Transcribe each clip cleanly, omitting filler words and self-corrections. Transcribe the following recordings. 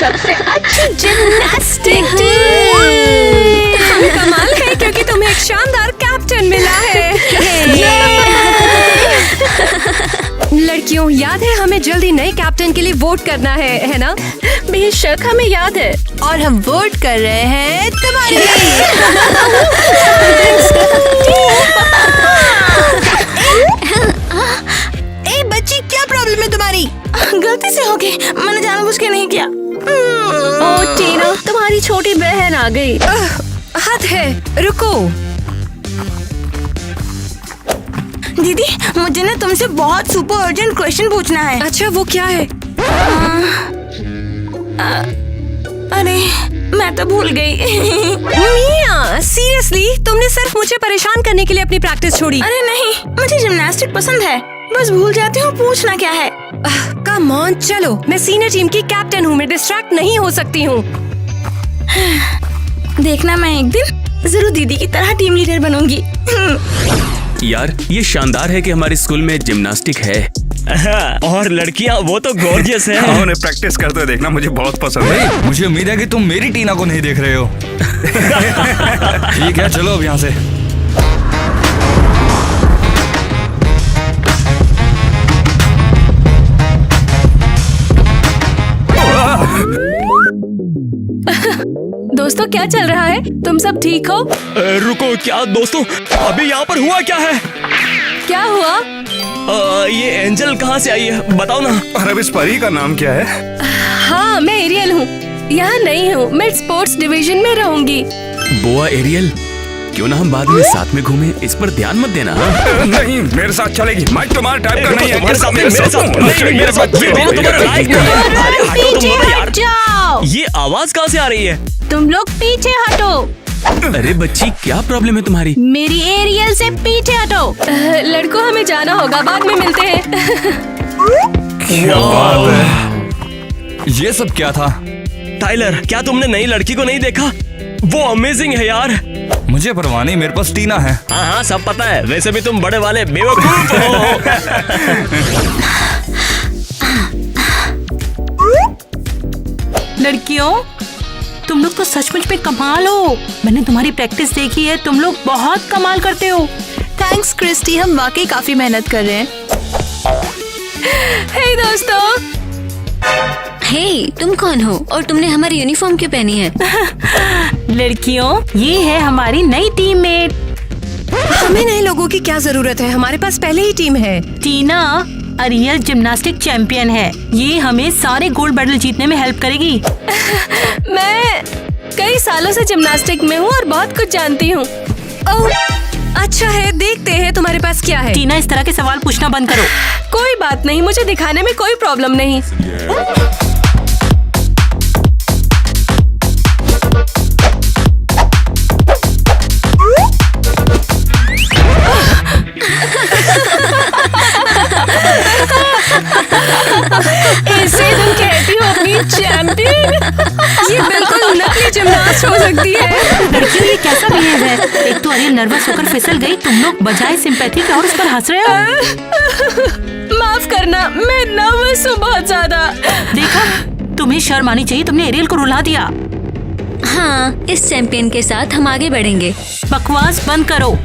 सबसे अच्छी gymnastic team. कमाल है क्योंकि तुम्हें एक शानदार कैप्टन मिला है। लड़कियों, याद है हमें जल्दी नए कैप्टन के लिए वोट करना है ना? बेशक हमें याद है। और हम वोट कर रहे हैं तुम्हारे ए बच्ची, क्या प्रॉब्लम है तुम्हारी? गलती से हो गई, मैंने जानबूझ के नहीं किया। ओ टीना, तुम्हारी छोटी बहन आ गई। हद है, रुको। दीदी, मुझे ना तुमसे बहुत सुपर अर्जेंट क्वेश्चन पूछना है। अच्छा, वो क्या है? अरे मैं तो भूल गई। मिया, सीरियसली तुमने सिर्फ मुझे परेशान करने के लिए अपनी प्रैक्टिस छोड़ी? अरे नहीं, मुझे जिम्नास्टिक पसंद है, बस भूल जाती हूँ पूछना क्या है। कम ऑन, चलो, मैं सीनियर टीम की कैप्टन हूँ, मैं डिस्ट्रैक्ट नहीं हो सकती हूँ। देखना, मैं एक दिन जरूर दीदी की तरह टीम लीडर बनूंगी। यार, ये शानदार है कि हमारे स्कूल में जिम्नास्टिक है। और लड़कियां वो तो गॉर्जियस है। उन्हें प्रैक्टिस करते देखना मुझे बहुत पसंद है। मुझे उम्मीद है कि तुम मेरी टीना को नहीं देख रहे हो। ठीक है, चलो अब यहाँ से। दोस्तों, क्या चल रहा है? तुम सब ठीक हो? रुको, क्या दोस्तों, अभी यहाँ पर हुआ क्या है? क्या हुआ? ये एंजल कहाँ से आई है, बताओ ना। और अब इस परी का नाम क्या है? हाँ, मैं एरियल हूँ, यहाँ नहीं हूँ, मैं स्पोर्ट्स डिवीजन में रहूंगी। बोआ एरियल, क्यों ना हम बाद में साथ में घूमें, इस पर ध्यान मत देना। नहीं, मेरे साथ चलेगी। मैं तुम्हारे टाइप का नहीं है। तुम्हारे साथ, मेरे साथ तुम्हारा लाइक नहीं है। अरे हटो तुम दोनों यार। जाओ, ये आवाज कहाँ से आ रही है? तुम लोग पीछे हटो। अरे बच्ची, क्या प्रॉब्लम है तुम्हारी? मेरी एरियल से पीछे हटो। लड़कों, हमें जाना होगा, बाद में मिलते हैं। क्या बात है, ये सब क्या था? टाइलर, क्या तुमने नई लड़की को नहीं देखा? वो अमेजिंग है यार। मुझे परवाह नहीं, मेरे पास टीना है। हाँ हाँ, सब पता है, वैसे भी तुम बड़े वाले बेवकूफ हो। लड़कियों, तुम लोग तो सचमुच में कमाल हो। मैंने तुम्हारी प्रैक्टिस देखी है, तुम लोग बहुत कमाल करते हो। थैंक्स क्रिस्टी, हम वाकई काफी मेहनत कर रहे हैं। हे दोस्तों। हे, तुम कौन हो और तुमने हमारी यूनिफॉर्म क्यों पहनी है? लड़कियों, ये है हमारी नई टीममेट। हमें नए लोगों की क्या जरूरत है, हमारे पास पहले ही टीम है। टीना रियल जिम्नास्टिक चैंपियन है, ये हमें सारे गोल्ड मेडल जीतने में हेल्प करेगी। मैं कई सालों से जिम्नास्टिक में हूँ और बहुत कुछ जानती हूँ। ओह, अच्छा है, देखते हैं तुम्हारे पास क्या है। टीना, इस तरह के सवाल पूछना बंद करो। कोई बात नहीं, मुझे दिखाने में कोई प्रॉब्लम नहीं। इसे तुम कहती हो अपनी चैंपियन? ये बिल्कुल नकली जिम्नास्ट हो सकती है। लड़कियों, ये कैसा बिहेव है? एक तो अरियल नर्वस होकर फिसल गई, तुम लोग बजाय सिंपैथी के और उस पर हंस रहे हो। माफ करना, मैं नर्वस हूँ बहुत ज्यादा। देखा, तुम्हें शर्म आनी चाहिए, तुमने एरियल को रुला दिया। हाँ, इस चैंपियन के साथ हम आगे बढ़ेंगे। बकवास बंद करो।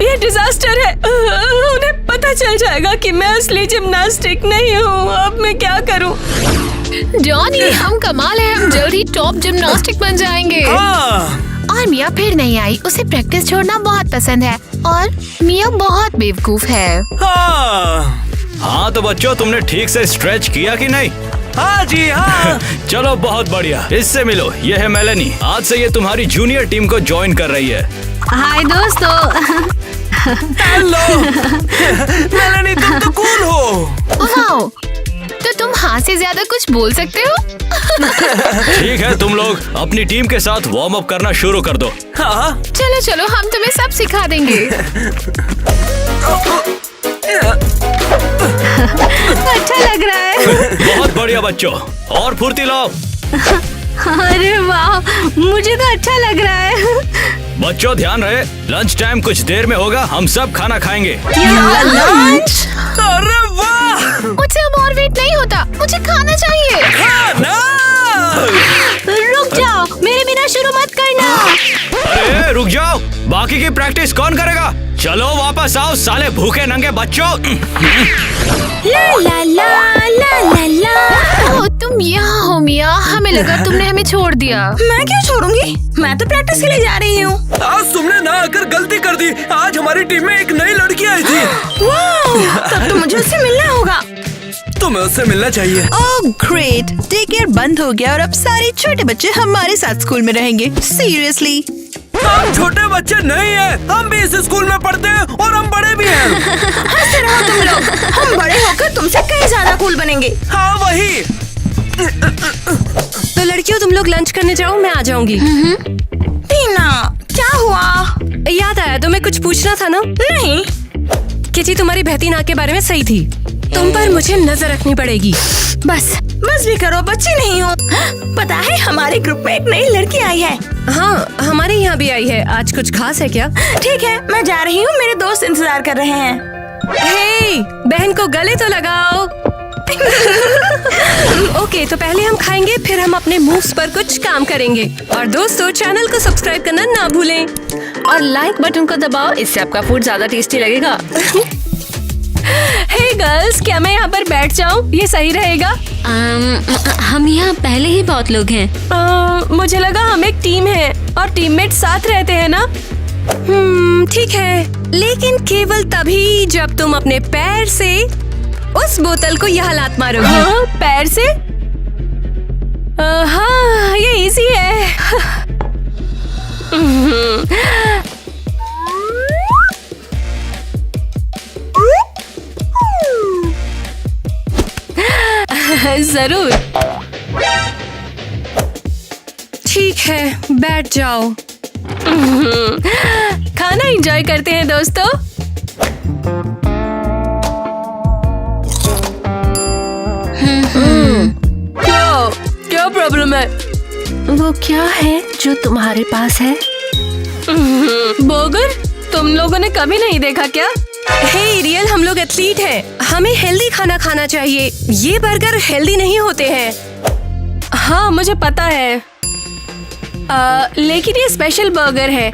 ये डिजास्टर है, उन्हें पता चल जाएगा कि मैं असली जिम्नास्टिक नहीं हूँ। अब मैं क्या करूँ? जॉनी, हम कमाल है, हम जल्द ही टॉप जिम्नास्टिक बन जाएंगे। और मिया फिर नहीं आई, उसे प्रैक्टिस छोड़ना बहुत पसंद है और मिया बहुत बेवकूफ है। हाँ तो बच्चों, तुमने ठीक से स्ट्रेच किया कि नहीं? हाँ जी हाँ। चलो बहुत बढ़िया, इससे मिलो, ये है मेलेनी। आज से ये तुम्हारी जूनियर टीम को ज्वाइन कर रही है। हाय दोस्तों। हेलो मेलेनी, तुम तो कूल हो। वाओ, तो तुम हाँ से ज्यादा कुछ बोल सकते हो? ठीक है, तुम लोग अपनी टीम के साथ वार्म अप करना शुरू कर दो। हाँ चलो चलो, हम तुम्हें सब सिखा देंगे। अच्छा लग रहा है। बहुत बढ़िया बच्चों, और फुर्ती लाओ। अरे वाह, मुझे तो अच्छा लग रहा है। बच्चों ध्यान रहे, लंच टाइम कुछ देर में होगा, हम सब खाना खाएंगे। लंच? अरे वाह, मुझसे अब और वेट नहीं होता, मुझे खाना चाहिए। रुक जाओ, मेरे बिना शुरू मत करना। अरे रुक जाओ, बाकी की प्रैक्टिस कौन करेगा? चलो वापस आओ साले भूखे नंगे बच्चों। ला ला ला ला ला ला। ओह, तुम यहाँ हो मिया, हमें लगा तुमने हमें छोड़ दिया। मैं क्यों छोड़ूंगी? मैं तो प्रैक्टिस के लिए जा रही हूँ। आज तुमने ना आकर गलती कर दी। आज हमारी टीम में एक नई लड़की आई थी। वाह, तब तो मुझे उससे मिलना होगा। तुम्हें उससे मिलना चाहिए। ओह ग्रेट, डे केयर बंद हो गया और अब सारे छोटे बच्चे हमारे साथ स्कूल में रहेंगे। सीरियसली? हम छोटे बच्चे नहीं हैं, हम भी इस स्कूल में पढ़ते हैं और हम बड़े भी हैं। हंसते रहो तुम लोग, हम बड़े होकर तुमसे कहीं ज्यादा कूल बनेंगे। हाँ वही। तो लड़कियों तुम लोग लंच करने जाओ, मैं आ जाऊंगी। टीना, क्या हुआ? याद आया तुम्हें कुछ पूछना था ना? नहीं। किटी तुम्हारी बहती नाक के बारे में सही थी। तुम पर मुझे नजर रखनी पड़ेगी। बस भी करो, बच्ची नहीं हो। पता है हमारे ग्रुप में एक नई लड़की आई है। हाँ, हमारे यहाँ भी आई है। आज कुछ खास है क्या? ठीक है, मैं जा रही हूँ, मेरे दोस्त इंतजार कर रहे हैं। हे, बहन को गले तो लगाओ। ओके, तो पहले हम खाएंगे, फिर हम अपने मूव्स पर कुछ काम करेंगे। और दोस्तों, चैनल को सब्सक्राइब करना ना भूलें और लाइक बटन को दबाओ, इससे आपका फूड ज्यादा टेस्टी लगेगा। हे गर्ल्स, क्या मैं यहाँ पर बैठ जाऊँ? ये सही रहेगा? हम यहाँ पहले ही बहुत लोग हैं। मुझे लगा हम एक टीम है और टीममेट साथ रहते हैं ना। ठीक है, लेकिन केवल तभी जब तुम अपने पैर से उस बोतल को यहाँ लात मारोगी। हाँ, पैर से? हाँ, ये इजी है। जरूर। ठीक है, बैठ जाओ। खाना एंजॉय करते हैं दोस्तों। क्या प्रॉब्लम है? वो क्या है जो तुम्हारे पास है? बर्गर? तुम लोगों ने कभी नहीं देखा क्या? हे एरियल, हम लोग एथलीट हैं, हमें हेल्दी खाना खाना चाहिए। ये बर्गर हेल्दी नहीं होते हैं। हाँ, मुझे पता है, लेकिन ये स्पेशल बर्गर है।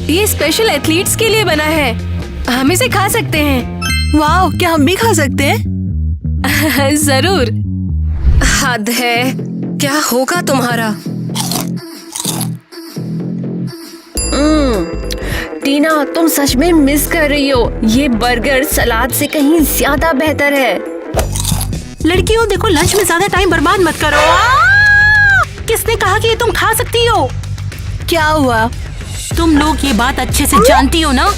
ये स्पेशल एथलीट्स के लिए बना है, हम इसे खा सकते हैं। वाह, क्या हम भी खा सकते हैं? जरूर। हद है, क्या होगा तुम्हारा? टीना, तुम सच में मिस कर रही हो। ये बर्गर सलाद से कहीं ज्यादा बेहतर है। लड़कियों देखो, लंच में ज्यादा टाइम बर्बाद मत करो। किसने कहा कि ये तुम खा सकती हो? क्या हुआ? तुम लोग ये बात अच्छे से जानती हो ना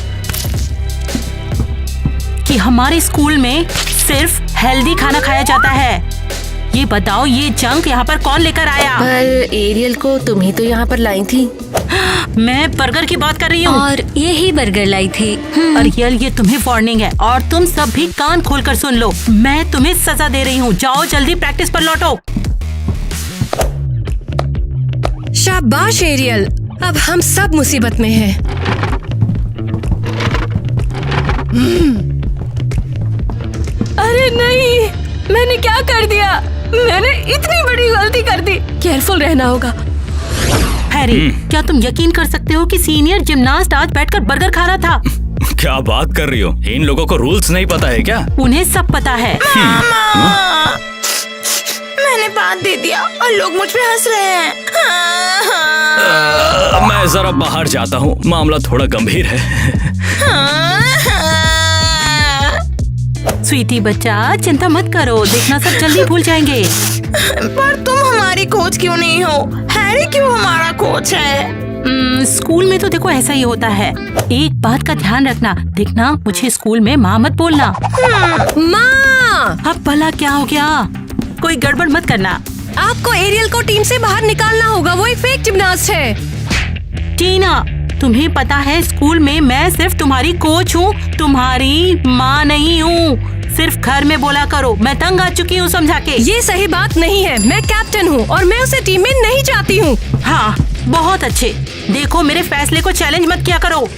कि हमारे स्कूल में सिर्फ हेल्दी खाना खाया जाता है। ये बताओ, ये जंक यहाँ पर कौन लेकर आया? पर एरियल को तुम ही तो यहाँ पर लाई थी। मैं बर्गर की बात कर रही हूँ। और यही बर्गर लाई थी। अरियल, ये तुम्हें वार्निंग है और तुम सब भी कान खोलकर सुन लो। मैं तुम्हें सजा दे रही हूँ। जाओ जल्दी प्रैक्टिस पर लौटो। शाबाश एरियल, अब हम सब मुसीबत में हैं। अरे नहीं, मैंने क्या कर दिया? मैंने इतनी बड़ी गलती कर दी। केयरफुल रहना होगा। हैरी, क्या तुम यकीन कर सकते हो कि सीनियर जिमनास्ट आज बैठकर बर्गर खा रहा था? क्या बात कर रही हो? इन लोगों को रूल्स नहीं पता है क्या? उन्हें सब पता है। मैंने बात दे दिया और लोग मुझ पे हंस रहे हैं। मैं जरा बाहर जाता हूँ, मामला थोड़ा गंभीर है। स्वीटी बच्चा, चिंता मत करो, देखना सब जल्दी भूल जाएंगे। पर तुम हमारी कोच क्यों नहीं हो? हैरी क्यों हमारा कोच है? स्कूल में तो देखो ऐसा ही होता है। एक बात का ध्यान रखना, देखना मुझे स्कूल में माँ मत बोलना। माँ! अब भला क्या हो गया? कोई गड़बड़ मत करना। आपको एरियल को टीम से बाहर निकालना होगा, वो एक फेक जिमनास्ट है। टीना, तुम्हें पता है स्कूल में मैं सिर्फ तुम्हारी कोच हूँ, तुम्हारी माँ नहीं हूँ। सिर्फ घर में बोला करो, मैं तंग आ चुकी हूँ समझा के। ये सही बात नहीं है, मैं कैप्टन हूँ और मैं उसे टीम में नहीं चाहती हूँ। हाँ, बहुत अच्छे। देखो, मेरे फैसले को चैलेंज मत किया करो।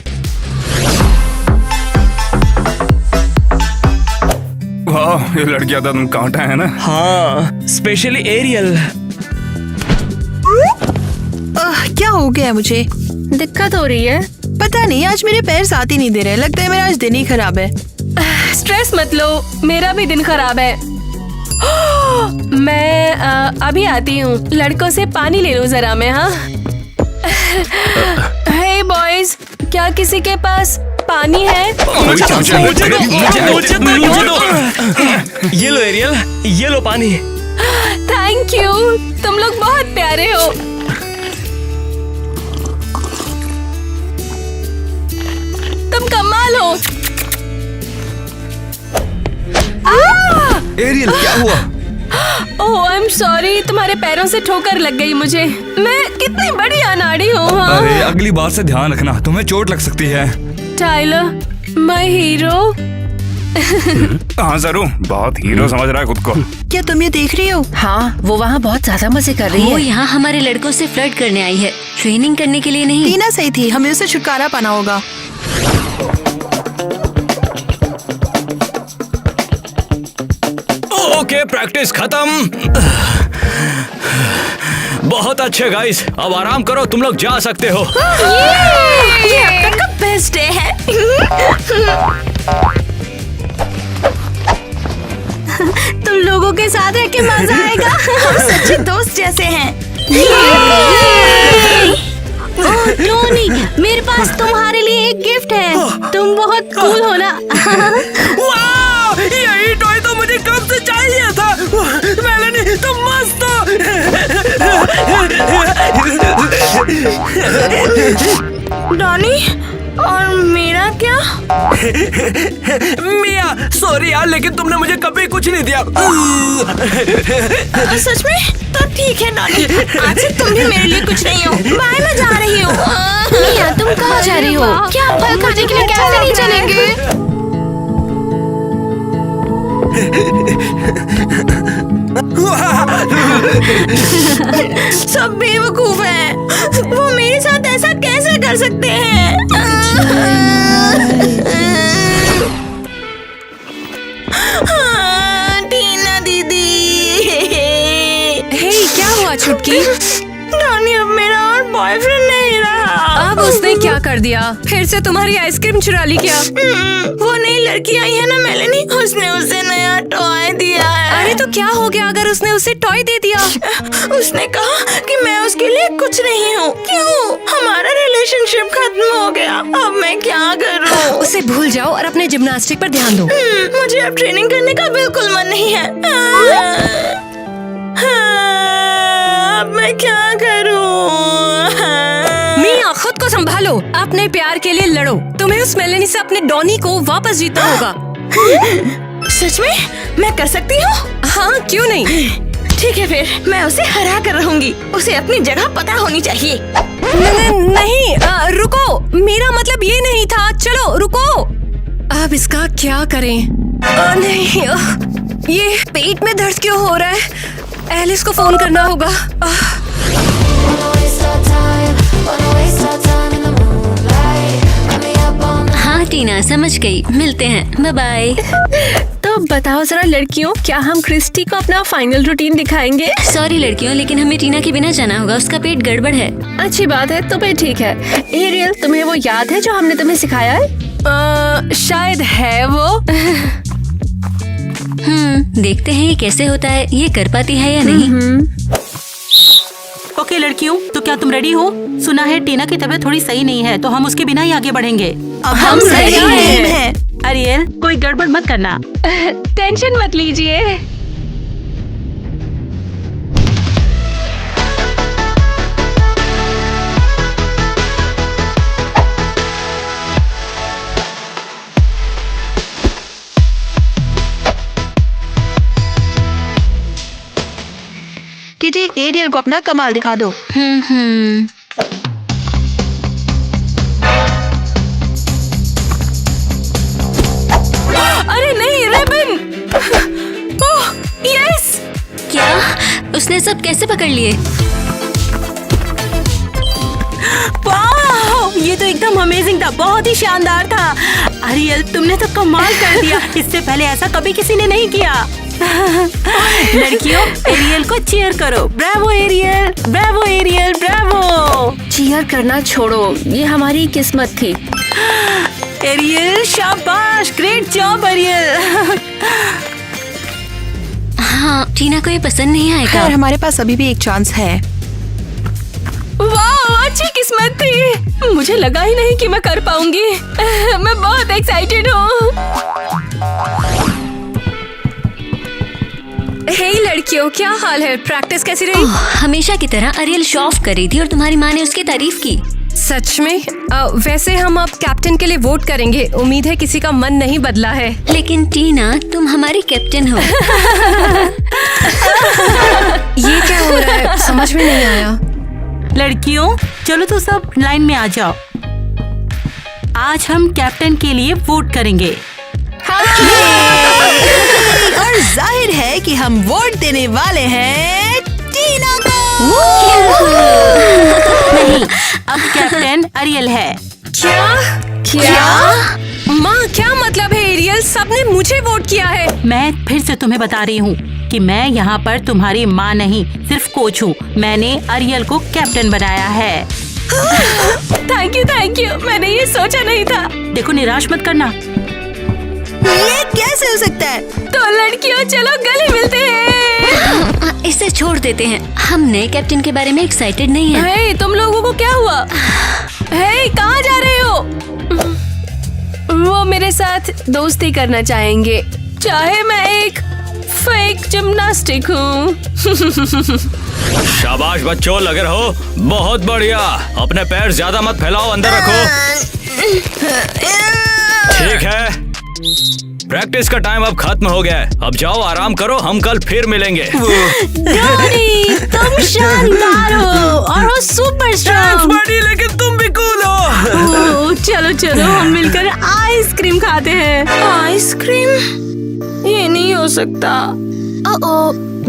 वाह, ये लड़कियां तो तुम कांटा है ना। हाँ, स्पेशली एरियल। क्या हो गया मुझे? दिक्कत हो रही है? पता नहीं, आज मेरे पैर साथ ही नहीं दे रहे। लगता है मेरा आज दिन ही खराब है। स्ट्रेस मत लो, मेरा भी दिन खराब है। मैं अभी आती हूँ। लड़कों से पानी ले लो जरा मैं। हाँ हे बॉयज, क्या किसी के पास पानी है? ये लो एरियल, ये लो पानी। थैंक यू, तुम लोग बहुत प्यारे हो। तुम कमाल हो। एरियल क्या हुआ? ओह आई एम सॉरी, तुम्हारे पैरों से ठोकर लग गई मुझे। मैं कितनी बड़ी अनाड़ी हूँ। हाँ? अरे अगली बार से ध्यान रखना, तुम्हें चोट लग सकती है। Tyler my hero. हाँ जरूर, बहुत हीरो समझ रहा है खुद को। क्या तुम ये देख रही हो? हाँ, वो वहाँ बहुत ज्यादा मजे कर रही वो है। यहाँ हमारे लड़कों से फ्लर्ट करने आई है, ट्रेनिंग करने के लिए नहीं। टीना सही थी, हमें उसे छुटकारा पाना होगा। ओके, प्रैक्टिस खत्म। बहुत अच्छे गाइस, अब आराम करो, तुम लोग जा सकते हो। ये अब तक का बेस्ट डे है। तुम लोगों के साथ रह के मजा आएगा। हम सच्चे दोस्त जैसे हैं। ओह टोनी, मेरे पास तुम्हारे लिए एक गिफ्ट है। तुम बहुत कूल हो ना। वाह, यही टॉय तो मुझे कब से चाहिए था। मेलेनी तुम मस्त हो। डॉनी, और मेरा क्या? मिया सॉरी यार, लेकिन तुमने मुझे कभी कुछ नहीं दिया। सच में? तो ठीक है डॉनी, आज से तुम भी मेरे लिए कुछ नहीं हो। बाय, मैं जा रही हूँ। मिया तुम कहाँ जा रही हो? क्या आप फल खाने के लिए कैसे नहीं चलेंगे? सब बेवकूफ हैं। वो मेरे साथ ऐसा कैसे कर सकते हैं? टीना दीदी। हे क्या हुआ छुटकी? डॉनी अब मेरा और बॉयफ्रेंड नहीं रहा। अब उसने क्या कर दिया? फिर से तुम्हारी आइसक्रीम चुरा ली क्या? वो नई लड़की आई है ना मेलेनी, उसने उसे नया टॉय दिया है। अरे तो क्या हो गया अगर उसने उसे टॉय दे दिया? उसने कहा कि मैं उसके लिए कुछ नहीं हूँ। क्यों? हमारा रिलेशनशिप खत्म हो गया। अब मैं क्या करूँ? उसे भूल जाओ और अपने जिम्नास्टिक पर ध्यान दो। मुझे अब ट्रेनिंग करने का बिल्कुल मन नहीं है। अब मैं क्या करूँ? मिया खुद को संभालो, अपने प्यार के लिए लड़ो। तुम्हें उस मेलेनी से अपने डॉनी को वापस जीतना होगा। सच में? मैं कर सकती हूँ? हाँ क्यों नहीं। ठीक है, फिर मैं उसे हरा कर रहूंगी। उसे अपनी जगह पता होनी चाहिए। नहीं रुको, मेरा मतलब ये नहीं था। चलो रुको। अब इसका क्या करें? नहीं, ये पेट में दर्द क्यों हो रहा है? एलिस को फोन करना होगा। हाँ टीना, समझ गई, मिलते हैं, बाय बाय। तो बताओ जरा लड़कियों, क्या हम क्रिस्टी को अपना फाइनल रूटीन दिखाएंगे? सॉरी लड़कियों, लेकिन हमें टीना के बिना जाना होगा, उसका पेट गड़बड़ है। अच्छी बात है, तो फिर ठीक है। एरियल, तुम्हें वो याद है जो हमने तुम्हें सिखाया है? शायद है वो। देखते हैं ये कैसे होता है, ये कर पाती है या नहीं। ओके लड़कियों, तो क्या तुम रेडी हो? सुना है टीना की तबीयत थोड़ी सही नहीं है, तो हम उसके बिना ही आगे बढ़ेंगे। हम सही हैं। अरियल, कोई गड़बड़ मत करना। टेंशन मत लीजिए। किटी, एरियल को अपना कमाल दिखा दो। अरे नहीं, रिबन। Oh yes. क्या? उसने सब कैसे पकड़ लिए? वाह, ये तो एकदम अमेजिंग था, बहुत ही शानदार था। अरियल, तुमने तो कमाल कर दिया। इससे पहले ऐसा कभी किसी ने नहीं किया। लड़कियों, एरियल को चीयर करो। Bravo Ariel, bravo Ariel, bravo. Cheer करना छोड़ो, ये हमारी किस्मत थी। एरियल शाबाश, ग्रेट जॉब एरियल। हाँ, टीना को ये पसंद नहीं आएगा। खैर, हमारे पास अभी भी एक चांस है। वाह, अच्छी किस्मत थी। मुझे लगा ही नहीं कि मैं कर पाऊंगी। मैं बहुत एक्साइटेड हूँ। हे लड़कियों, क्या हाल है? प्रैक्टिस कैसी रही? हमेशा की तरह अरियल शो ऑफ कर रही थी और तुम्हारी माँ ने उसकी तारीफ की। सच में? वैसे हम अब कैप्टन के लिए वोट करेंगे। उम्मीद है किसी का मन नहीं बदला है। लेकिन टीना, तुम हमारी कैप्टन हो। ये क्या हो रहा है? समझ में नहीं आया। लड़कियों, चलो तो सब लाइन में आ जाओ। आज हम कैप्टन के लिए वोट करेंगे। और जाहिर है कि हम वोट देने वाले हैं टीना को। नहीं, अब कैप्टन अरियल है। क्या? माँ, क्या मतलब है एरियल? सबने मुझे वोट किया है। मैं फिर से तुम्हें बता रही हूँ कि मैं यहाँ पर तुम्हारी माँ नहीं, सिर्फ कोच हूँ। मैंने अरियल को कैप्टन बनाया है। Thank you. मैंने ये सोचा नहीं था। देखो, निराश मत करना। ये कैसे हो सकता है? तो लड़कियों, चलो गले मिलते हैं। इसे छोड़ देते हैं। हम नए कैप्टन के बारे में एक्साइटेड नहीं है। हे, तुम लोगों को क्या हुआ? हे, कहाँ जा रहे हो? वो मेरे साथ दोस्ती करना चाहेंगे, चाहे मैं एक फेक जिम्नास्टिक हूँ। शाबाश बच्चों, लगे रहो। बहुत बढ़िया। अपने पैर ज्यादा मत फैलाओ, अंदर रखो। ठीक है, प्रैक्टिस का टाइम अब खत्म हो गया है। अब जाओ, आराम करो। हम कल फिर मिलेंगे। डॉनी, तुम शानदार हो और हो सुपर स्ट्रॉन्ग। बड़ी, लेकिन तुम भी कूल हो। चलो हम मिलकर आइसक्रीम खाते हैं। आइसक्रीम? ये नहीं हो सकता।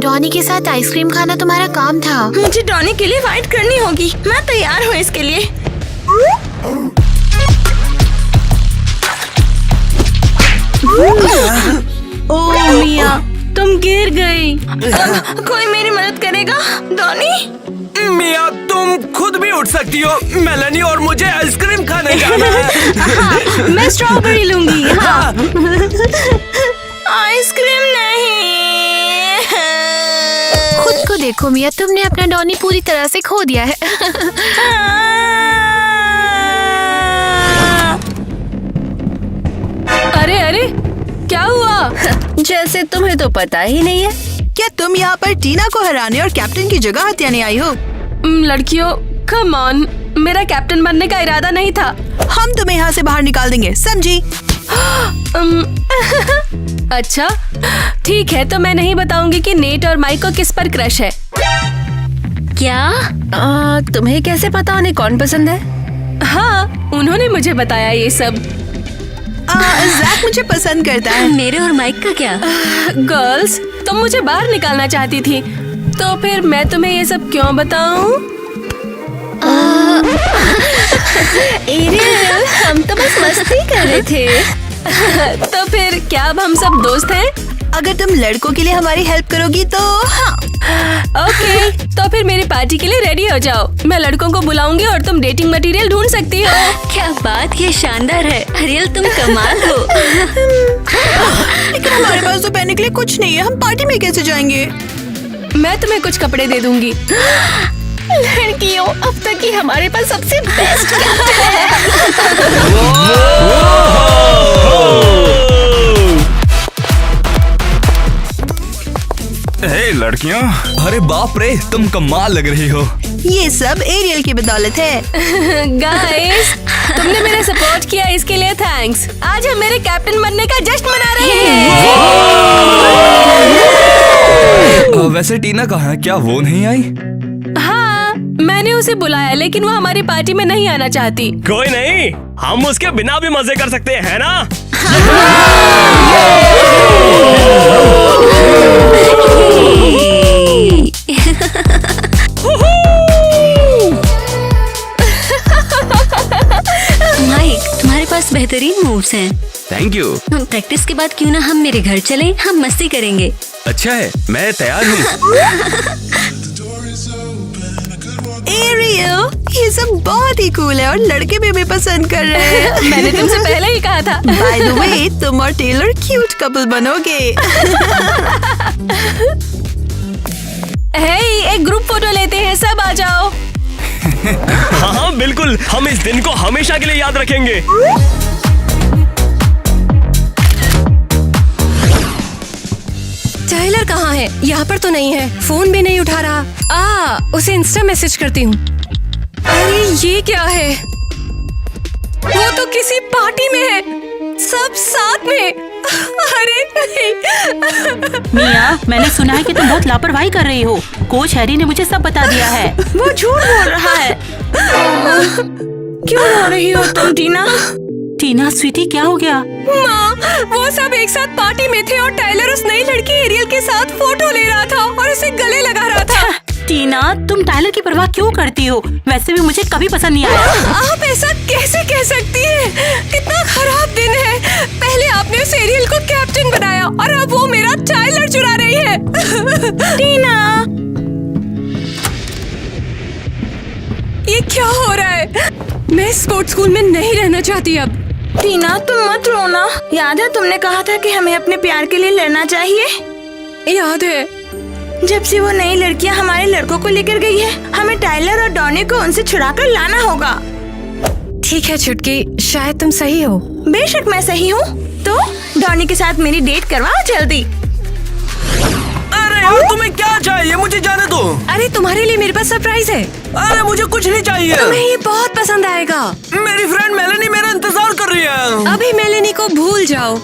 डॉनी के साथ आइसक्रीम खाना तुम्हारा काम था। मुझे डॉनी के लिए फाइट करनी होगी। मैं तैयार हूँ इसके लिए। ओह मिया, तुम गिर गई। कोई मेरी मदद करेगा? डॉनी? मिया, तुम खुद भी उठ सकती हो। मेलेनी और मुझे आइसक्रीम खाने जाना है। मैं स्ट्रॉबेरी लूंगी। हाँ। आइसक्रीम नहीं। खुद को देखो मिया, तुमने अपना डॉनी पूरी तरह से खो दिया है। अरे, क्या हुआ? जैसे तुम्हें तो पता ही नहीं है। क्या तुम यहाँ पर टीना को हराने और कैप्टन की जगह हथियाने आई हो? लड़कियों, कम ऑन, मेरा कैप्टन बनने का इरादा नहीं था। हम तुम्हें यहाँ से बाहर निकाल देंगे, समझी? अच्छा, ठीक है, तो मैं नहीं बताऊंगी कि नेट और माइक को किस पर क्रश है। क्या? तुम्हें कैसे पता उन्हें कौन पसंद है? हाँ, उन्होंने मुझे बताया ये सब। जैक मुझे पसंद करता है। मेरे और माइक का क्या? गर्ल्स, तुम मुझे बाहर निकालना चाहती थी, तो फिर मैं तुम्हें ये सब क्यों बताऊं? एरियल, हम तो बस मस्ती कर रहे थे। तो फिर क्या अब हम सब दोस्त हैं? अगर तुम लड़कों के लिए हमारी हेल्प करोगी तो हाँ। ओके, तो फिर मेरी पार्टी के लिए रेडी हो जाओ। मैं लड़कों को बुलाऊंगी और तुम डेटिंग मटेरियल ढूंढ सकती हो। क्या बात, ये शानदार है। अरियल, तुम कमाल हो। लेकिन हमारे पास तो पहनने के लिए कुछ नहीं है। हम पार्टी में कैसे जाएंगे? मैं तुम्हें कुछ कपड़े दे दूंगी। लड़कियों, अब तक की हमारे पास सबसे बेस्ट हे लड़कियों, अरे बाप रे, तुम कमाल लग रही हो। ये सब एरियल की बदौलत है। गाइस, तुमने मेरा सपोर्ट किया, इसके लिए थैंक्स। आज हम मेरे कैप्टन बनने का जश्न मना रहे हैं। वैसे टीना कहाँ है? क्या वो नहीं आई? हाँ, मैंने उसे बुलाया, लेकिन वो हमारी पार्टी में नहीं आना चाहती। कोई नहीं, हम उसके बिना भी मजे कर सकते हैं ना? माइक, तुम्हारे पास बेहतरीन मूड मूव्स हैं। Thank you. प्रैक्टिस के बाद क्यों ना हम मेरे घर चलें, हम मस्ती करेंगे। अच्छा है, मैं तैयार हूँ। एरियल, ये सब बहुत ही कूल है और लड़के भी पसंद कर रहे हैं। मैंने तुमसे पहले ही कहा था। बाय द वे, तुम और टेलर क्यूट कपल बनोगे। हे, एक ग्रुप फोटो लेते हैं, सब आ जाओ। हाँ हाँ बिल्कुल, हम इस दिन को हमेशा के लिए याद रखेंगे। टाइलर कहाँ है? यहाँ पर तो नहीं है, फोन भी नहीं उठा रहा। उसे इंस्टा मैसेज करती हूँ। अरे ये क्या है? वो तो किसी पार्टी में है, सब साथ में। अरे नहीं। मिया, मैंने सुना है कि तुम बहुत लापरवाही कर रही हो। कोच हैरी ने मुझे सब बता दिया है। वो झूठ बोल रहा है। क्यों रो रही हो तुम टीना? टीना स्वीटी, क्या हो गया? माँ, वो सब एक साथ पार्टी में थे और टाइलर उस नई लड़की एरियल के साथ फोटो ले रहा था और उसे गले लगा रहा था। टीना, तुम टाइलर की परवाह क्यों करती हो? वैसे भी मुझे कभी पसंद नहीं आया। आप ऐसा कैसे कह सकती हैं? कितना खराब दिन है। पहले आपने उस एरियल को कैप्टन बनाया और अब वो मेरा टाइलर चुरा रही है। टीना, ये क्या हो रहा है? मैं स्पोर्ट्स स्कूल में नहीं रहना चाहती अब। टीना तुम मत रोना। याद है तुमने कहा था कि हमें अपने प्यार के लिए लड़ना चाहिए? याद है। जब से वो नई लड़कियां हमारे लड़कों को लेकर गई है, हमें टाइलर और डॉनी को उनसे छुड़ाकर लाना होगा। ठीक है छुटकी, शायद तुम सही हो। बेशक मैं सही हूँ। तो डॉनी के साथ मेरी डेट करवाओ जल्दी। अरे यार, तुम्हें क्या चाहिए? मुझे जाने दो। अरे तुम्हारे लिए मेरे पास सरप्राइज है। अरे मुझे कुछ नहीं चाहिए। तुम्हें ये बहुत पसंद आएगा। मेरी फ्रेंड मेलेनी मेरा इंतजार कर रही है। अभी मेलेनी को भूल जाओ।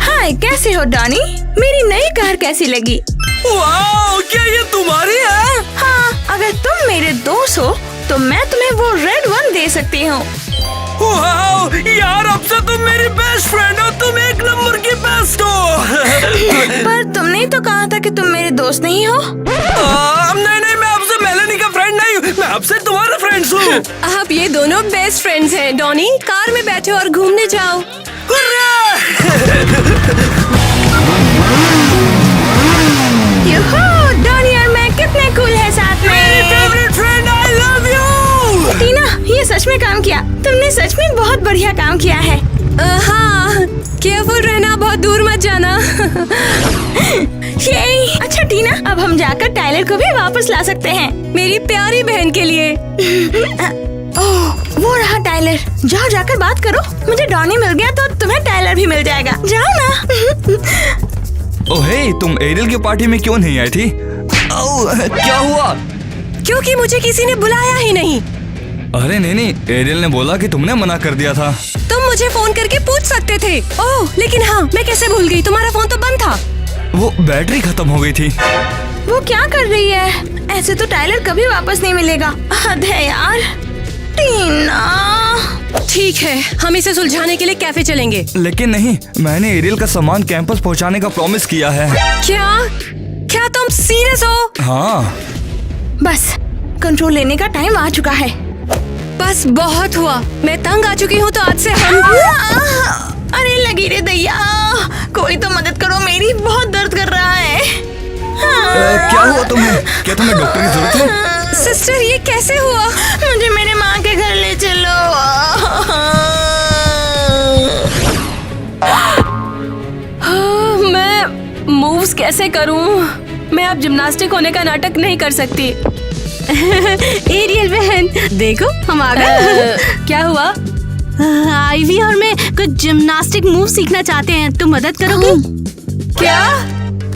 हाय, कैसे हो डॉनी? मेरी नई कार कैसी लगी? वाओ, क्या ये तुम्हारी है? हाँ, अगर तुम मेरे दोस्त हो तो मैं तुम्हें वो रेड वन दे सकती हूँ। वाओ, यार अब से तुम मेरी बेस्ट फ्रेंड हो। तुम एक नंबर की बेस्ट हो। पर तुमने ही तो कहा था कि तुम मेरे दोस्त नहीं हो। नहीं, मैं आपसे मेलेनी का फ्रेंड नहीं हूँ, मैं आपसे तुम्हारा फ्रेंड हूँ। आप ये दोनों बेस्ट फ्रेंड्स हैं। डॉनी, कार में बैठो और घूमने जाओ। डॉनी और मैं कितने कूल है साथ में। Favourite friend, I love you. Tina, ये सच में काम किया। तुमने सच में बहुत बढ़िया काम किया है। हाँ, केयरफुल रहना, बहुत दूर मत जाना। अच्छा टीना, अब हम जाकर टाइलर को भी वापस ला सकते हैं। मेरी प्यारी बहन के लिए। ओह, वो रहा टाइलर। जाओ जाकर बात करो। मुझे डॉनी मिल गया तो तुम्हें टाइलर भी मिल जाएगा। जाओ ना। ओहे, तुम एरियल की पार्टी में क्यों नहीं आई थी? क्या हुआ? क्योंकि मुझे किसी ने बुलाया ही नहीं। अरे नहीं, एरियल ने बोला कि तुमने मना कर दिया था। तुम मुझे फोन करके पूछ सकते थे। ओह, लेकिन हाँ, मैं कैसे भूल गई, तुम्हारा फोन तो बंद था। वो बैटरी खत्म हो गई थी। वो क्या कर रही है? ऐसे तो टाइलर कभी वापस नहीं मिलेगा। हद है यार। टीना, ठीक है, हम इसे सुलझाने के लिए कैफे चलेंगे। लेकिन नहीं, मैंने एरियल का सामान कैंपस पहुंचाने का प्रॉमिस किया है। क्या तुम सीरियस हो? हाँ। बस कंट्रोल लेने का टाइम आ चुका है। बस बहुत हुआ, मैं तंग आ चुकी हूँ। तो आज से हम अरे लगी रे दैया, कोई तो मदद करो, मेरी बहुत दर्द कर रहा है। क्या हुआ तुम्हें? क्या तुम्हें डॉक्टर की जरूरत है? सिस्टर, ये कैसे हुआ? मुझे मेरे माँ के घर ले चलो। मैं मूव्स कैसे करूं? मैं अब जिम्नास्टिक होने का नाटक नहीं कर सकती। एरियल बहन, देखो हम आ गए। क्या हुआ? आईवी और मैं कुछ जिम्नास्टिक मूव सीखना चाहते हैं, तुम मदद करोगी? क्या?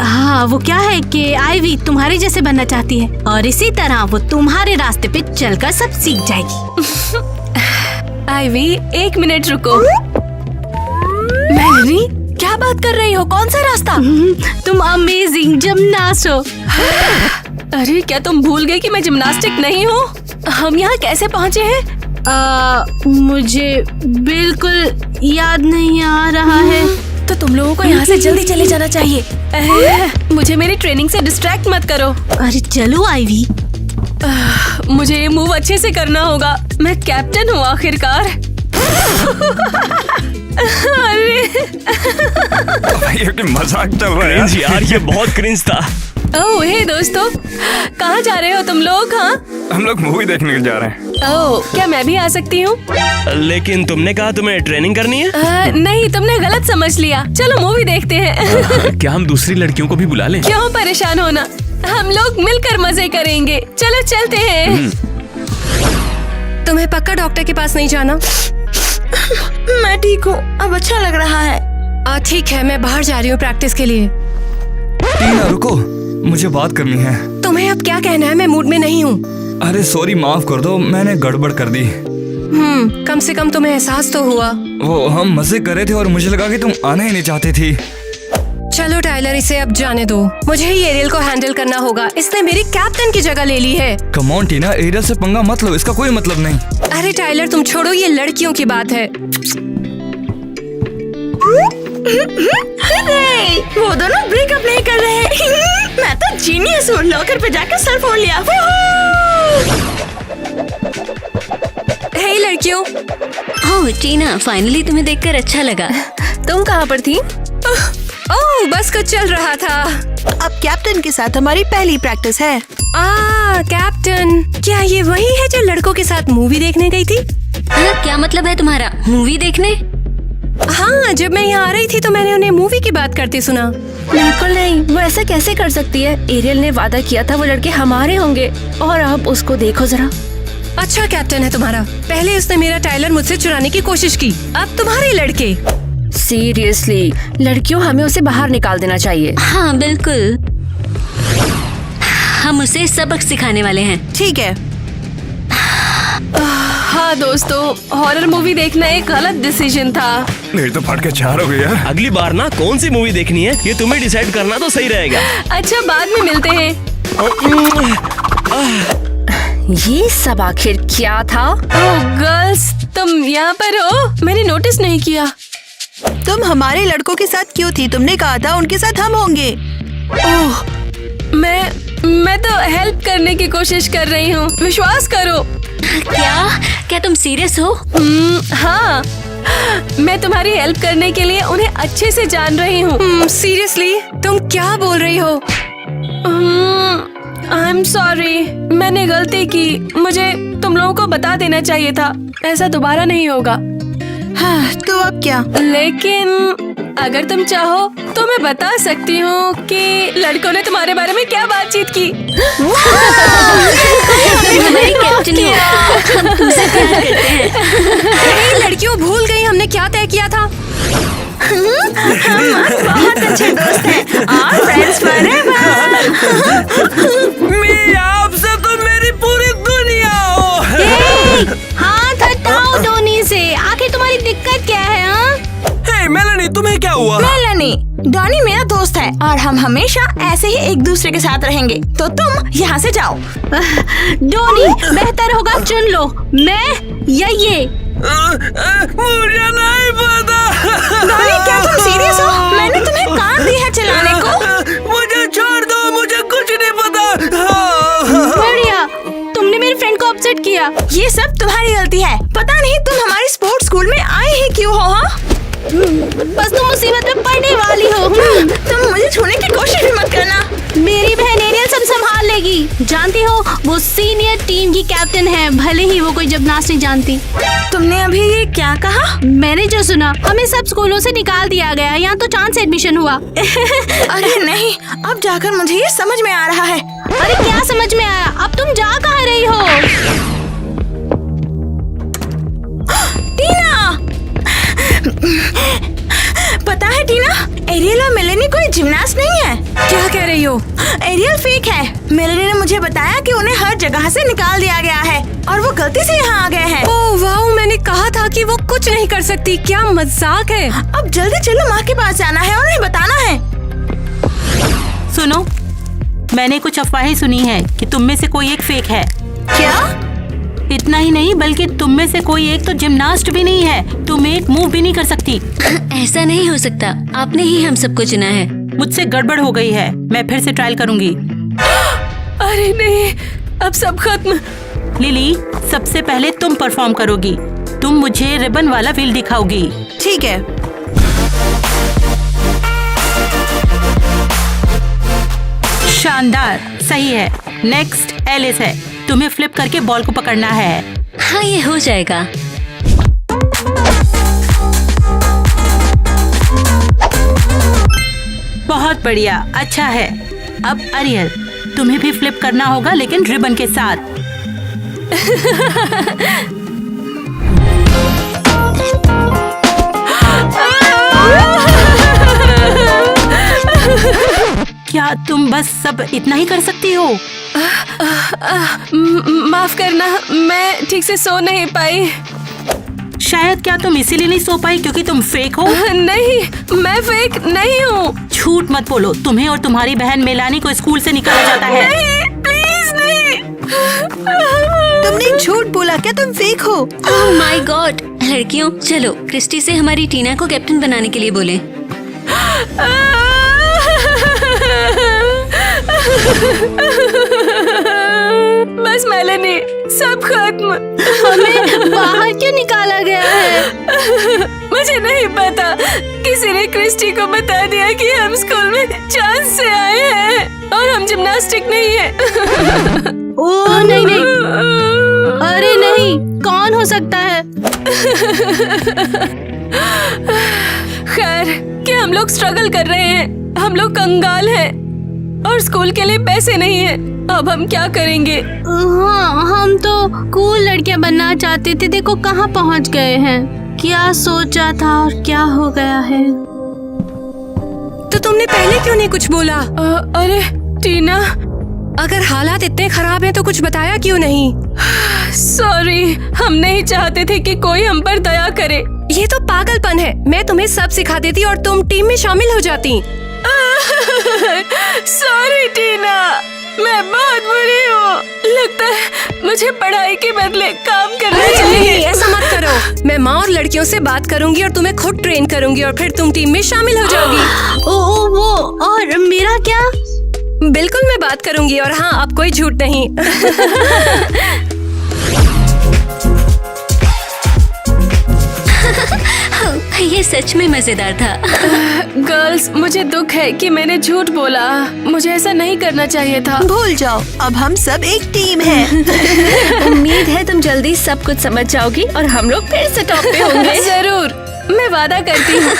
हाँ, वो क्या है कि आईवी तुम्हारे जैसे बनना चाहती है और इसी तरह वो तुम्हारे रास्ते पे चलकर सब सीख जाएगी। आईवी, एक मिनट रुको। मेलेनी, क्या बात कर रही हो? कौन सा रास्ता? तुम अमेजिंग जिम्नास्ट हो। अरे क्या तुम भूल गए कि मैं जिम्नास्टिक नहीं हूँ? हम यहाँ कैसे पहुँचे हैं? मुझे बिल्कुल याद नहीं आ रहा है। तो तुम लोगों को यहाँ से जल्दी चले जाना चाहिए। मुझे मेरी ट्रेनिंग से डिस्ट्रैक्ट मत करो। अरे चलो आईवी। मुझे ये मूव अच्छे से करना होगा। मैं कैप्टन हूँ आखिरकार। अरे ये मजाक चल रहा है क्रिंज यार, ये बहुत क्रिंज था। ओह हे दोस्तों, कहाँ जा रहे हो तुम लोग? हाँ, हम लोग मूवी देखने जा रहे हैं। ओह, क्या मैं भी आ सकती हूँ? लेकिन तुमने कहा तुम्हें ट्रेनिंग करनी है। नहीं, तुमने गलत समझ लिया। चलो मूवी देखते हैं। क्या हम दूसरी लड़कियों को भी बुला लें? क्यों परेशान होना, हम लोग मिलकर मजे करेंगे। चलो चलते हैं। तुम्हें पक्का डॉक्टर के पास नहीं जाना? मैं ठीक हूँ, अब अच्छा लग रहा है। ठीक है, मैं बाहर जा रही हूँ प्रैक्टिस के लिए। टीना रुको, मुझे बात करनी है। तुम्हें अब क्या कहना है? मैं मूड में नहीं हूँ। अरे सॉरी, माफ कर दो, मैंने गड़बड़ कर दी। कम से कम तुम्हें एहसास तो हुआ। वो हम मजे कर रहे थे और मुझे लगा कि तुम आना ही नहीं चाहती थी। चलो टाइलर, इसे अब जाने दो। मुझे ही एरियल को हैंडल करना होगा। इसने मेरी कैप्टन की जगह ले ली है। कम ऑन टीना, एरियल से पंगा मत लो, इसका कोई मतलब नहीं। अरे टाइलर, तुम छोड़ो, ये लड़कियों की बात है। नहीं, वो दोनों ब्रेकअप नहीं कर रहे हैं। मैं तो जीनियस हूँ, लॉकर पे जाकर सर फोड़ लिया। हे लड़कियों। ओह टीना, फाइनली तुम्हें देखकर अच्छा लगा। तुम कहाँ पर थी? ओह, बस कुछ चल रहा था। अब कैप्टन के साथ हमारी पहली प्रैक्टिस है। कैप्टन, क्या ये वही है जो लड़कों के साथ मूवी देखने गई थी? क्या मतलब है तुम्हारा, मूवी देखने? हाँ, जब मैं यहाँ आ रही थी तो मैंने उन्हें मूवी की बात करते सुना। बिल्कुल नहीं, वो ऐसा कैसे कर सकती है? एरियल ने वादा किया था वो लड़के हमारे होंगे, और अब उसको देखो जरा। अच्छा कैप्टन है तुम्हारा। पहले उसने मेरा टाइलर मुझसे चुराने की कोशिश की, अब तुम्हारे लड़के। सीरियसली, लड़कियों, हमें उसे बाहर निकाल देना चाहिए। हाँ बिल्कुल, हम उसे सबक सिखाने वाले हैं। ठीक है। हाँ दोस्तों, हॉरर मूवी देखना एक गलत डिसीजन था। नहीं तो फट के चार हो गई यार। अगली बार ना कौन सी मूवी देखनी है ये तुम्हें डिसाइड करना तो सही रहेगा। अच्छा, बाद में मिलते हैं। ये सब आखिर क्या था? ओह गर्ल्स, तुम यहाँ पर हो? मैंने नोटिस नहीं किया। तुम हमारे लड़कों के साथ क्यों थी? तुमने कहा था उनके साथ हम होंगे। ओह, मैं तो हेल्प करने की कोशिश कर रही हूँ, विश्वास करो। क्या तुम सीरियस हो? हाँ, मैं तुम्हारी हेल्प करने के लिए उन्हें अच्छे से जान रही हूँ। सीरियसली, तुम क्या बोल रही हो? आई एम सॉरी, मैंने गलती की। मुझे तुम लोगों को बता देना चाहिए था। ऐसा दोबारा नहीं होगा। हाँ, तो अब क्या? लेकिन अगर तुम चाहो तो मैं बता सकती हूँ कि लड़कों ने तुम्हारे बारे में क्या बातचीत की। हमारी कैप्टन हो, हम तुमसे प्यार करते हैं। लड़कियों, भूल गई हमने क्या तय किया था? बहुत अच्छे दोस्त हैं और फ्रेंड्स फॉरएवर। मैं आपसे तो मेरी पूरी दुनिया हो। हाथ हटाओ धोनी से। आखिर तुम्हारी दिक्कत क्या है? हे मेलानी, तुम्हें क्या हुआ? मेलानी, डॉनी मेरा दोस्त है और हम हमेशा ऐसे ही एक दूसरे के साथ रहेंगे, तो तुम यहाँ से जाओ। डोनी, बेहतर होगा चुन लो, मैं या ये। मुझे नहीं पता। डॉनी, क्या तुम सीरियस हो? मैंने तुम्हें कार दी है चलाने को। मुझे छोड़ दो, मुझे कुछ नहीं पता। बढ़िया, तुमने मेरी फ्रेंड को अपसेट किया। ये सब तुम्हारी गलती है। पता नहीं तुम हमारे स्पोर्ट्स स्कूल में आए ही क्यों हो? हाँ, बस तुम मुसीबत में पड़ने वाली हो। तुम मुझे छूने की कोशिश भी मत करना। मेरी बहन एरियल सब संभाल लेगी। जानती हो, वो सीनियर टीम की कैप्टन है, भले ही वो कोई जिम्नास्ट नहीं जानती। तुमने अभी ये क्या कहा? मैंने जो सुना, हमें सब स्कूलों से निकाल दिया गया। यहाँ तो चांस एडमिशन हुआ। अरे नहीं, अब जाकर मुझे ये समझ में आ रहा है। अरे क्या समझ में आया? अब तुम जा कहाँ रही हो? टीना, पता है टीना, एरियल और मेलेनी कोई जिम्नास्ट नहीं है। क्या कह रही हो? एरियल फेक है। मेलेनी ने मुझे बताया कि उन्हें हर जगह से निकाल दिया गया है और वो गलती से यहाँ आ गए हैं। ओह वाह, मैंने कहा था कि वो कुछ नहीं कर सकती। क्या मजाक है। अब जल्दी चलो, माँ के पास जाना है और उन्हें बताना है। सुनो, मैंने कुछ अफवाहें सुनी है कि तुम में से कोई एक फेक है। क्या? इतना ही नहीं, बल्कि तुम में से कोई एक तो जिम्नास्ट भी नहीं है। तुम एक मूव भी नहीं कर सकती। ऐसा नहीं हो सकता, आपने ही हम सबको चुना है। मुझसे गड़बड़ हो गई है, मैं फिर से ट्रायल करूंगी। अरे नहीं, अब सब खत्म। लिली, सबसे पहले तुम परफॉर्म करोगी। तुम मुझे रिबन वाला व्हील दिखाओगी। ठीक है। शानदार, सही है। नेक्स्ट एलिस है। तुम्हें फ्लिप करके बॉल को पकड़ना है। हाँ, ये हो जाएगा। बहुत बढ़िया, अच्छा है। अब अरियल, तुम्हें भी फ्लिप करना होगा, लेकिन रिबन के साथ। क्या तुम बस सब इतना ही कर सकती हो? माफ करना, मैं ठीक से सो नहीं पाई। शायद क्या तुम इसीलिए नहीं सो पाई क्योंकि तुम फेक हो? नहीं, मैं फेक नहीं हूँ। झूठ मत बोलो। तुम्हें और तुम्हारी बहन मेलानी को स्कूल से निकाला जाता है। नहीं, प्लीज नहीं। तुमने झूठ बोला क्या? तुम फेक हो। Oh my God. लड़कियों, चलो क्रिस्टी से हमारी टीना को कैप्टन बनाने के लिए बोले। बस मेलानी, सब खत्म। हमें बाहर क्यों निकाला गया है? मुझे नहीं पता। किसी ने क्रिस्टी को बता दिया कि हम स्कूल में चांस से आए हैं और हम जिम्नास्टिक नहीं है। ओह नहीं नहीं, अरे नहीं, कौन हो सकता है? खैर, क्या हम लोग स्ट्रगल कर रहे हैं। हम लोग कंगाल हैं और स्कूल के लिए पैसे नहीं है। अब हम क्या करेंगे? हाँ, हम तो कूल लड़कियां बनना चाहते थे, देखो कहाँ पहुँच गए हैं। क्या सोचा था और क्या हो गया है। तो तुमने पहले क्यों नहीं कुछ बोला? अरे टीना, अगर हालात इतने खराब हैं तो कुछ बताया क्यों नहीं? सॉरी, हम नहीं चाहते थे कि कोई हम पर दया करे। ये तो पागलपन है। मैं तुम्हें सब सिखा देती और तुम टीम में शामिल हो जाती। सॉरी टीना, मैं बहुत बुरी हूँ। लगता है मुझे पढ़ाई के बदले काम करना चाहिए। ऐसा मत करो। मैं माँ और लड़कियों से बात करूंगी और तुम्हें खुद ट्रेन करूंगी और फिर तुम टीम में शामिल हो जाओगी। ओ वो, और मेरा क्या? बिल्कुल मैं बात करूंगी और हाँ, अब कोई झूठ नहीं। ये सच में मजेदार था। गर्ल्स, मुझे दुख है कि मैंने झूठ बोला। मुझे ऐसा नहीं करना चाहिए था। भूल जाओ, अब हम सब एक टीम हैं। उम्मीद है तुम जल्दी सब कुछ समझ जाओगी और हम लोग फिर से टॉप पे होंगे। जरूर, मैं वादा करती हूँ।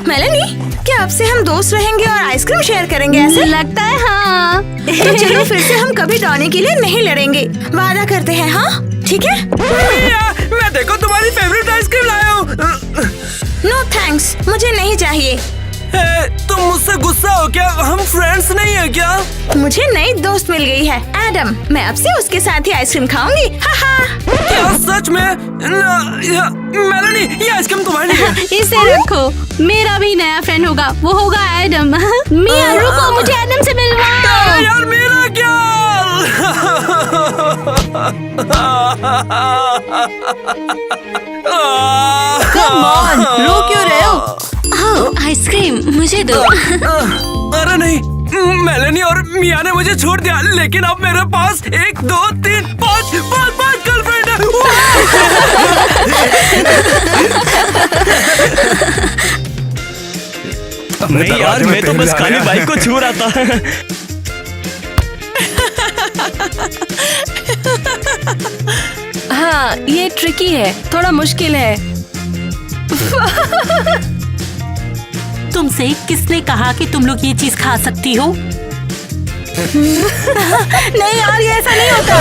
मेलानी, क्या अब से हम दोस्त रहेंगे और आइसक्रीम शेयर करेंगे? ऐसे लगता है हाँ। तो चलो फिर से हम कभी डॉनी के लिए नहीं लड़ेंगे। वादा करते हैं, हाँ? ठीक है? मैं देखो तुम्हारी फेवरेट आइसक्रीम लाया हूँ। नो थैंक्स, मुझे नहीं चाहिए। तुम मुझसे गुस्सा हो क्या? हम फ्रेंड्स नहीं है क्या? मुझे नई दोस्त मिल गई है, एडम। मैं अब से उसके साथ ही आइसक्रीम खाऊंगी। क्या सच में? मेलानी, ये आइसक्रीम तुम्हारे लिए। इसे रखो, मेरा भी नया फ्रेंड होगा, वो होगा एडम। मिया रुको, मुझे एडम से मिलवाओ। यार मेरा क्या? कम ऑन, रो क्यों रहे हो? आइसक्रीम मुझे दो। अरे नहीं, मेलानी और मिया ने मुझे छोड़ दिया, लेकिन अब मेरे पास 1, 2, 3, 5 गर्लफ्रेंड है। नहीं यार, मैं तो बस खाली बाइक को छू रहा था। हाँ, ये ट्रिकी है, थोड़ा मुश्किल है। तुमसे किसने कहा कि तुम लोग ये चीज खा सकती हो? नहीं यार, ये ऐसा नहीं होता।